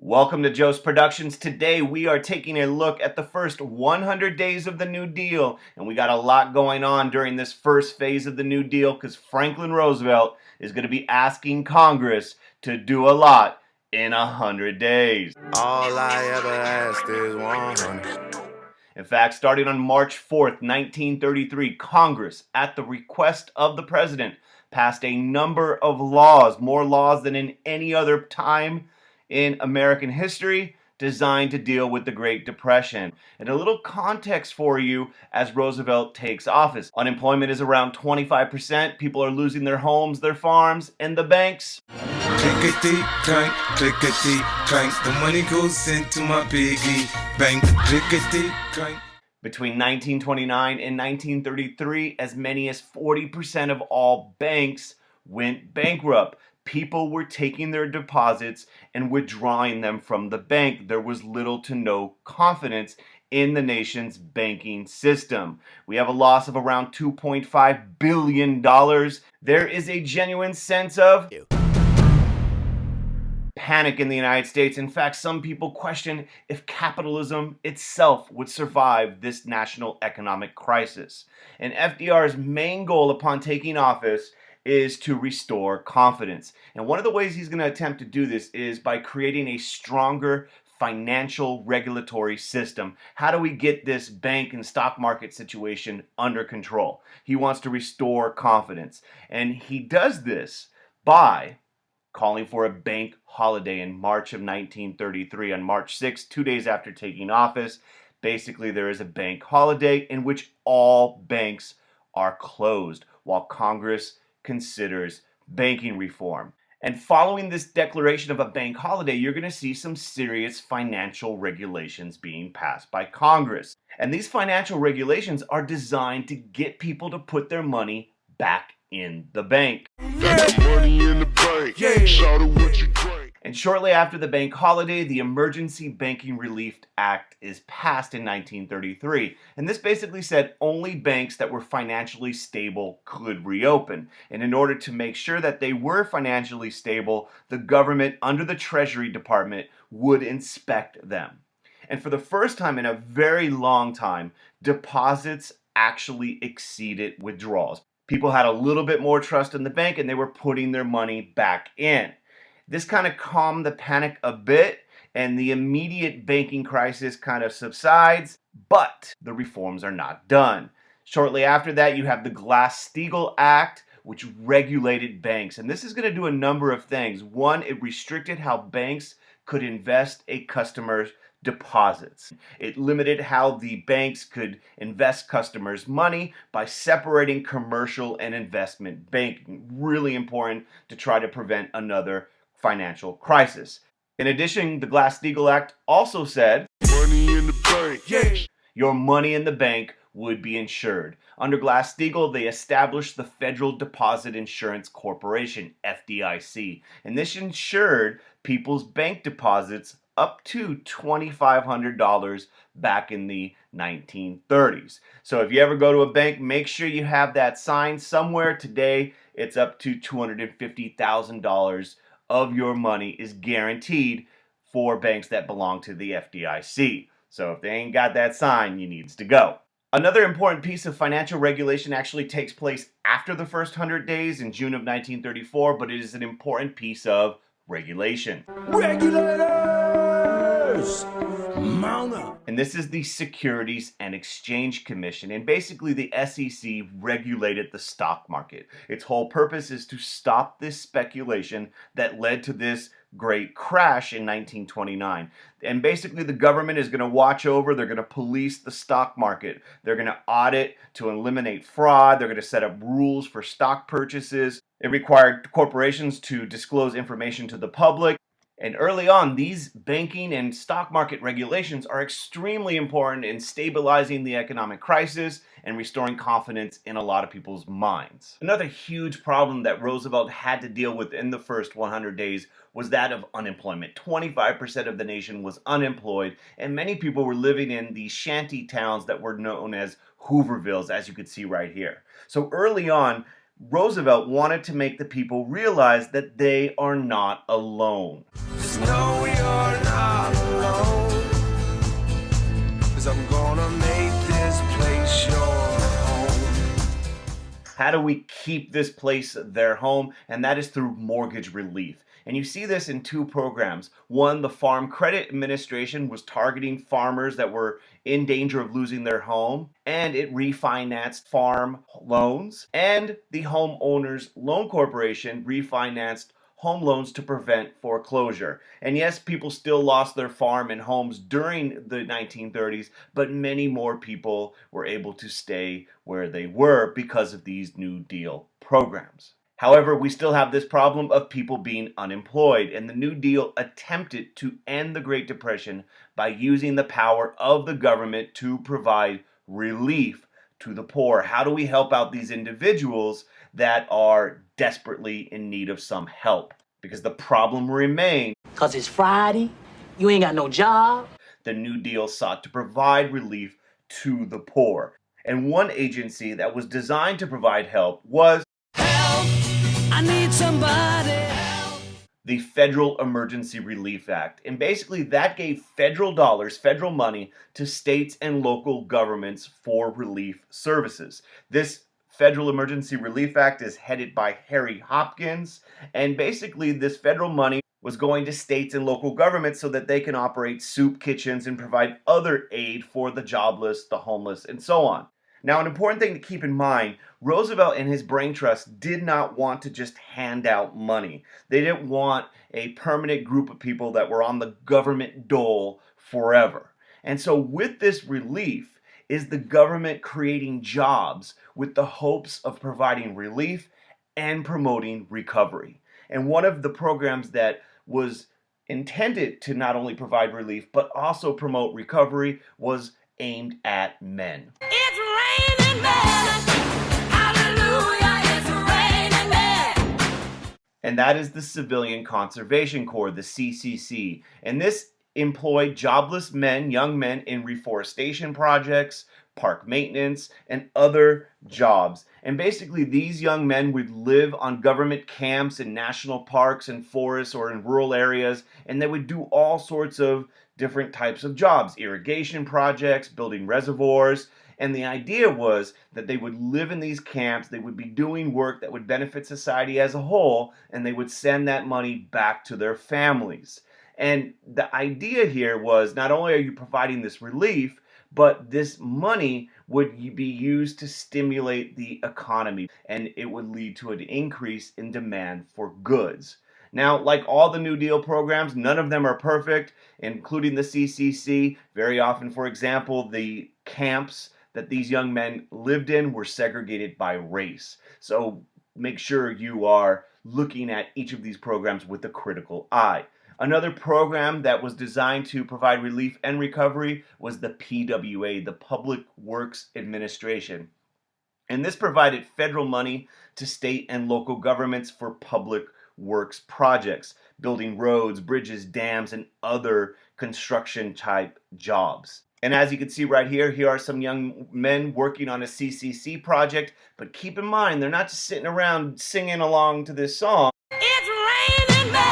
Welcome to Jocz Productions. Today we are taking a look at the first 100 days of the New Deal. And we got a lot going on during this first phase of the New Deal because Franklin Roosevelt is going to be asking Congress to do a lot in 100 days. All I ever asked is 100. In fact, starting on March 4th, 1933, Congress, at the request of the president, passed a number of laws, more laws than in any other time in American history, designed to deal with the Great Depression. And a little context for you as Roosevelt takes office. Unemployment is around 25%. People are losing their homes, their farms, and the banks. Clickety clank, clickety clank. The money goes into my piggy bank. Clickety clank. Between 1929 and 1933, as many as 40% of all banks went bankrupt. People were taking their deposits and withdrawing them from the bank. There was little to no confidence in the nation's banking system. We have a loss of around $2.5 billion. There is a genuine sense of panic in the United States. In fact, some people question if capitalism itself would survive this national economic crisis. And FDR's main goal upon taking office is to restore confidence. And one of the ways he's going to attempt to do this is by creating a stronger financial regulatory system. How do we get this bank and stock market situation under control? He wants to restore confidence. And he does this by calling for a bank holiday in March of 1933. On March 6th, 2 days after taking office, basically there is a bank holiday in which all banks are closed while Congress considers banking reform. And following this declaration of a bank holiday, you're going to see some serious financial regulations being passed by Congress. And these financial regulations are designed to get people to put their money back in the bank. Money in the bank. Yeah. Shout out what you drink. And shortly after the bank holiday, the Emergency Banking Relief Act is passed in 1933. And this basically said only banks that were financially stable could reopen. And in order to make sure that they were financially stable, the government, under the Treasury Department, would inspect them. And for the first time in a very long time, deposits actually exceeded withdrawals. People had a little bit more trust in the bank and they were putting their money back in. This kind of calmed the panic a bit and the immediate banking crisis kind of subsides, but the reforms are not done. Shortly after that, you have the Glass-Steagall Act, which regulated banks. And this is going to do a number of things. One, it restricted how banks could invest a customer's deposits. It limited how the banks could invest customers' money by separating commercial and investment banking. Really important to try to prevent another financial crisis. In addition, the Glass-Steagall Act also said Money in the bank. Yeah. your money in the bank would be insured. Under Glass-Steagall, they established the Federal Deposit Insurance Corporation, FDIC, and this insured people's bank deposits up to $2,500 back in the 1930s. So if you ever go to a bank, make sure you have that sign somewhere. Today, it's up to $250,000 of your money is guaranteed for banks that belong to the FDIC. So if they ain't got that sign, you needs to go. Another important piece of financial regulation actually takes place after the first 100 days in June of 1934, but it is an important piece of regulation. Regulators! Mount up. And this is the Securities and Exchange Commission. And basically the SEC regulated the stock market. Its whole purpose is to stop this speculation that led to this great crash in 1929. And basically the government is going to watch over, they're going to police the stock market. They're going to audit to eliminate fraud. They're going to set up rules for stock purchases. It required corporations to disclose information to the public. And early on, these banking and stock market regulations are extremely important in stabilizing the economic crisis and restoring confidence in a lot of people's minds. Another huge problem that Roosevelt had to deal with in the first 100 days was that of unemployment. 25% of the nation was unemployed, and many people were living in these shanty towns that were known as Hoovervilles, as you can see right here. So early on, Roosevelt wanted to make the people realize that they are not alone. just know you're not alone. 'Cause I'm gonna make this place your home. How do we keep this place their home? And that is through mortgage relief. And you see this in two programs. One, the Farm Credit Administration was targeting farmers that were in danger of losing their home, and it refinanced farm loans. And the Homeowners Loan Corporation refinanced home loans to prevent foreclosure. And yes, people still lost their farm and homes during the 1930s, but many more people were able to stay where they were because of these New Deal programs. However, we still have this problem of people being unemployed, and the New Deal attempted to end the Great Depression by using the power of the government to provide relief to the poor. How do we help out these individuals that are desperately in need of some help? Because the problem remains. Because it's Friday, you ain't got no job. The New Deal sought to provide relief to the poor. And one agency that was designed to provide help was I need somebody help. The Federal Emergency Relief Act. And basically that gave federal dollars, federal money, to states and local governments for relief services. This Federal Emergency Relief Act is headed by Harry Hopkins, and basically this federal money was going to states and local governments so that they can operate soup kitchens and provide other aid for the jobless, the homeless, and so on. Now, an important thing to keep in mind, Roosevelt and his brain trust did not want to just hand out money. They didn't want a permanent group of people that were on the government dole forever. And so with this relief is the government creating jobs with the hopes of providing relief and promoting recovery. And one of the programs that was intended to not only provide relief but also promote recovery was aimed at men. It's raining men. Hallelujah, it's raining men. And that is the Civilian Conservation Corps, the CCC. And this employed jobless men, young men, in reforestation projects, park maintenance, and other jobs. And basically these young men would live on government camps in national parks and forests or in rural areas, and they would do all sorts of different types of jobs, irrigation projects, building reservoirs. And the idea was that they would live in these camps, they would be doing work that would benefit society as a whole, and they would send that money back to their families. And the idea here was not only are you providing this relief, but this money would be used to stimulate the economy, and it would lead to an increase in demand for goods. Now, like all the New Deal programs, none of them are perfect, including the CCC. Very often, for example, the camps that these young men lived in were segregated by race. So make sure you are looking at each of these programs with a critical eye. Another program that was designed to provide relief and recovery was the PWA, the Public Works Administration. And this provided federal money to state and local governments for public works projects, building roads, bridges, dams, and other construction type jobs. And as you can see right here, here are some young men working on a CCC project, but keep in mind, they're not just sitting around singing along to this song. It's raining men.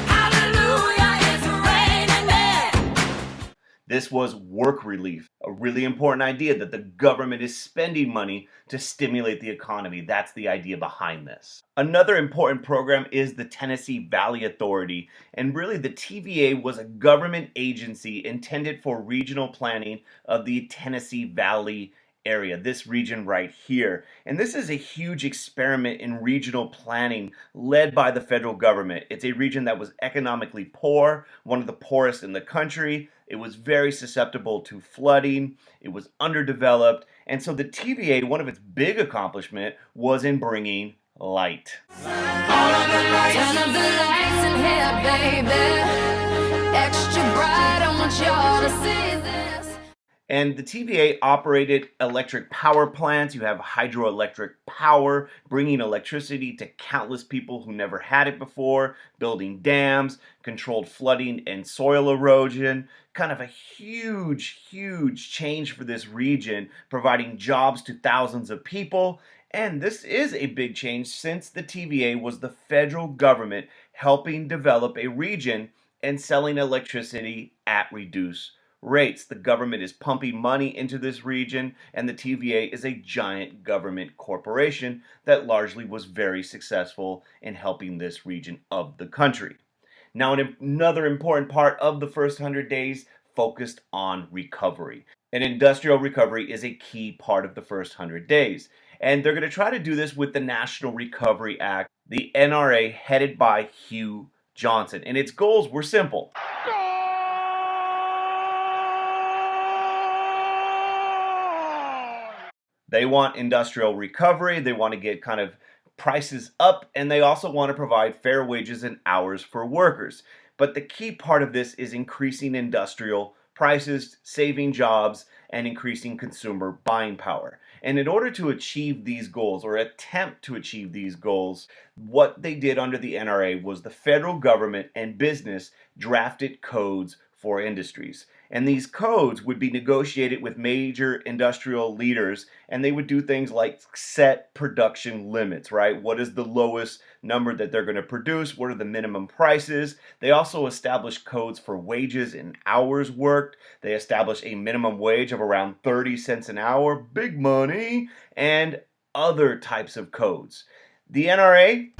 Hallelujah, it's raining men. This was work relief, a really important idea that the government is spending money to stimulate the economy. That's the idea behind this. Another important program is the Tennessee Valley Authority, and really the TVA was a government agency intended for regional planning of the Tennessee Valley area, this region right here. And this is a huge experiment in regional planning led by the federal government. It's a region that was economically poor, one of the poorest in the country. It was very susceptible to flooding. It was underdeveloped. And so the TVA, one of its big accomplishments was in bringing light. Turn up the lights in here, baby. Extra bright, I want y'all to see this. And the TVA operated electric power plants. You have hydroelectric power, bringing electricity to countless people who never had it before, building dams, controlled flooding and soil erosion. Kind of a huge, huge change for this region, providing jobs to thousands of people. And this is a big change since the TVA was the federal government helping develop a region and selling electricity at reduced rates. The government is pumping money into this region, and the TVA is a giant government corporation that largely was very successful in helping this region of the country. Now, another important part of the first 100 days focused on recovery. And industrial recovery is a key part of the first 100 days. And they're going to try to do this with the National Recovery Act, the NRA, headed by Hugh Johnson. And its goals were simple. They want industrial recovery, they want to get kind of prices up, and they also want to provide fair wages and hours for workers. But the key part of this is increasing industrial prices, saving jobs, and increasing consumer buying power. And in order to achieve these goals, or attempt to achieve these goals, what they did under the NRA was the federal government and business drafted codes for industries. And these codes would be negotiated with major industrial leaders, and they would do things like set production limits, right? What is the lowest number that they're going to produce? What are the minimum prices? They also established codes for wages and hours worked. They established a minimum wage of around 30 cents an hour, big money, and other types of codes. The NRA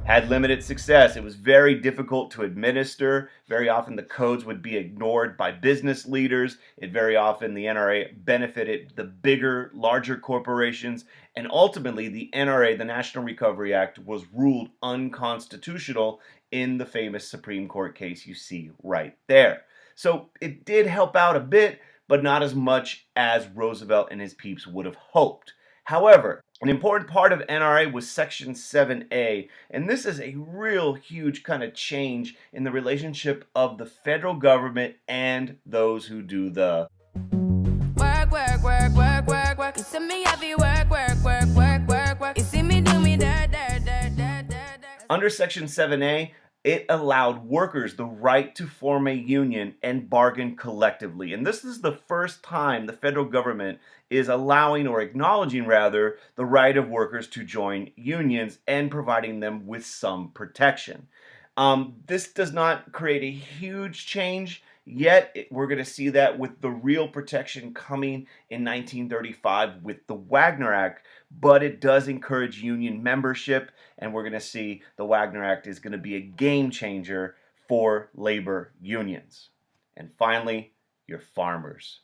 had limited success. It was very difficult to administer. Very often the codes would be ignored by business leaders. Very often the NRA benefited the bigger, larger corporations. And ultimately the NRA, the National Recovery Act, was ruled unconstitutional in the famous Supreme Court case you see right there. So it did help out a bit, but not as much as Roosevelt and his peeps would have hoped. However, an important part of NRA was Section 7A, and this is a real huge kind of change in the relationship of the federal government and those who do the Work, work, work, work, work, work. You see me heavy work, work, work, work, work, work. You see me do me dirt, dirt, dirt, dirt, dirt, dirt. Under Section 7A, it allowed workers the right to form a union and bargain collectively. And this is the first time the federal government is allowing, or acknowledging rather, the right of workers to join unions and providing them with some protection. This does not create a huge change, yet we're going to see that with the real protection coming in 1935 with the Wagner Act, but it does encourage union membership, and we're going to see the Wagner Act is going to be a game changer for labor unions. And finally, your farmers.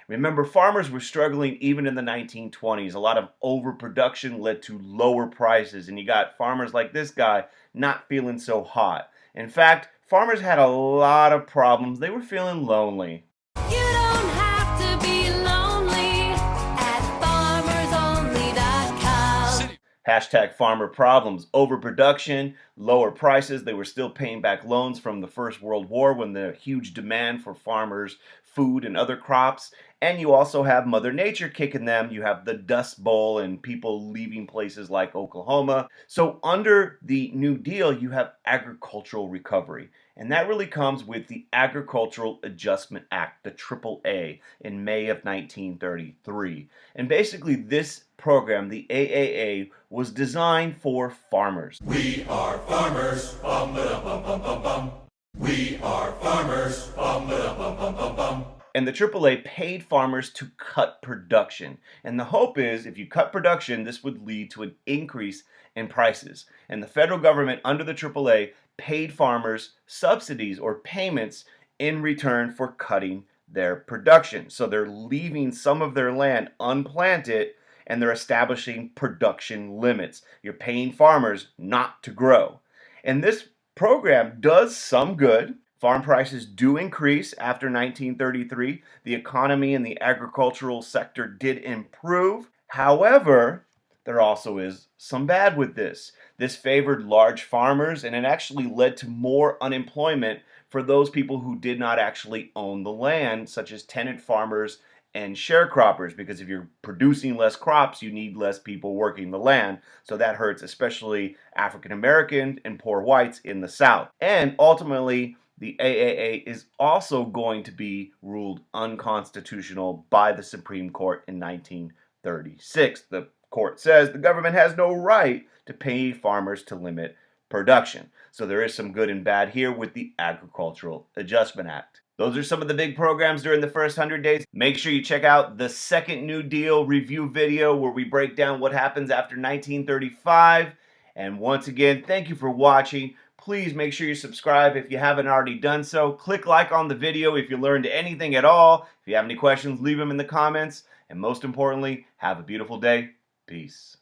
Remember, farmers were struggling even in the 1920s. A lot of overproduction led to lower prices, and you got farmers like this guy not feeling so hot. In fact, farmers had a lot of problems. They were feeling lonely. You don't have to be lonely at farmersonly.com. Hashtag farmer problems, overproduction, lower prices. They were still paying back loans from the First World War when the huge demand for farmers' food and other crops. And you also have Mother Nature kicking them. You have the Dust Bowl and people leaving places like Oklahoma. So under the New Deal, you have agricultural recovery. And that really comes with the Agricultural Adjustment Act, the AAA, in May of 1933. And basically this program, the AAA, was designed for farmers. We are farmers, bum ba bum bum bum bum. We are farmers, bum ba bum bum bum bum. And the AAA paid farmers to cut production. And the hope is if you cut production, this would lead to an increase in prices. And the federal government under the AAA paid farmers subsidies or payments in return for cutting their production. So they're leaving some of their land unplanted and they're establishing production limits. You're paying farmers not to grow. And this program does some good. Farm prices do increase after 1933. The economy and the agricultural sector did improve. However, there also is some bad with this. This favored large farmers, and it actually led to more unemployment for those people who did not actually own the land, such as tenant farmers and sharecroppers, because if you're producing less crops, you need less people working the land. So that hurts especially African American and poor whites in the South. And ultimately, the AAA is also going to be ruled unconstitutional by the Supreme Court in 1936. The court says the government has no right to pay farmers to limit production. So there is some good and bad here with the Agricultural Adjustment Act. Those are some of the big programs during the first 100 days. Make sure you check out the second New Deal review video where we break down what happens after 1935. And once again, thank you for watching. Please make sure you subscribe if you haven't already done so. Click like on the video if you learned anything at all. If you have any questions, leave them in the comments. And most importantly, have a beautiful day. Peace.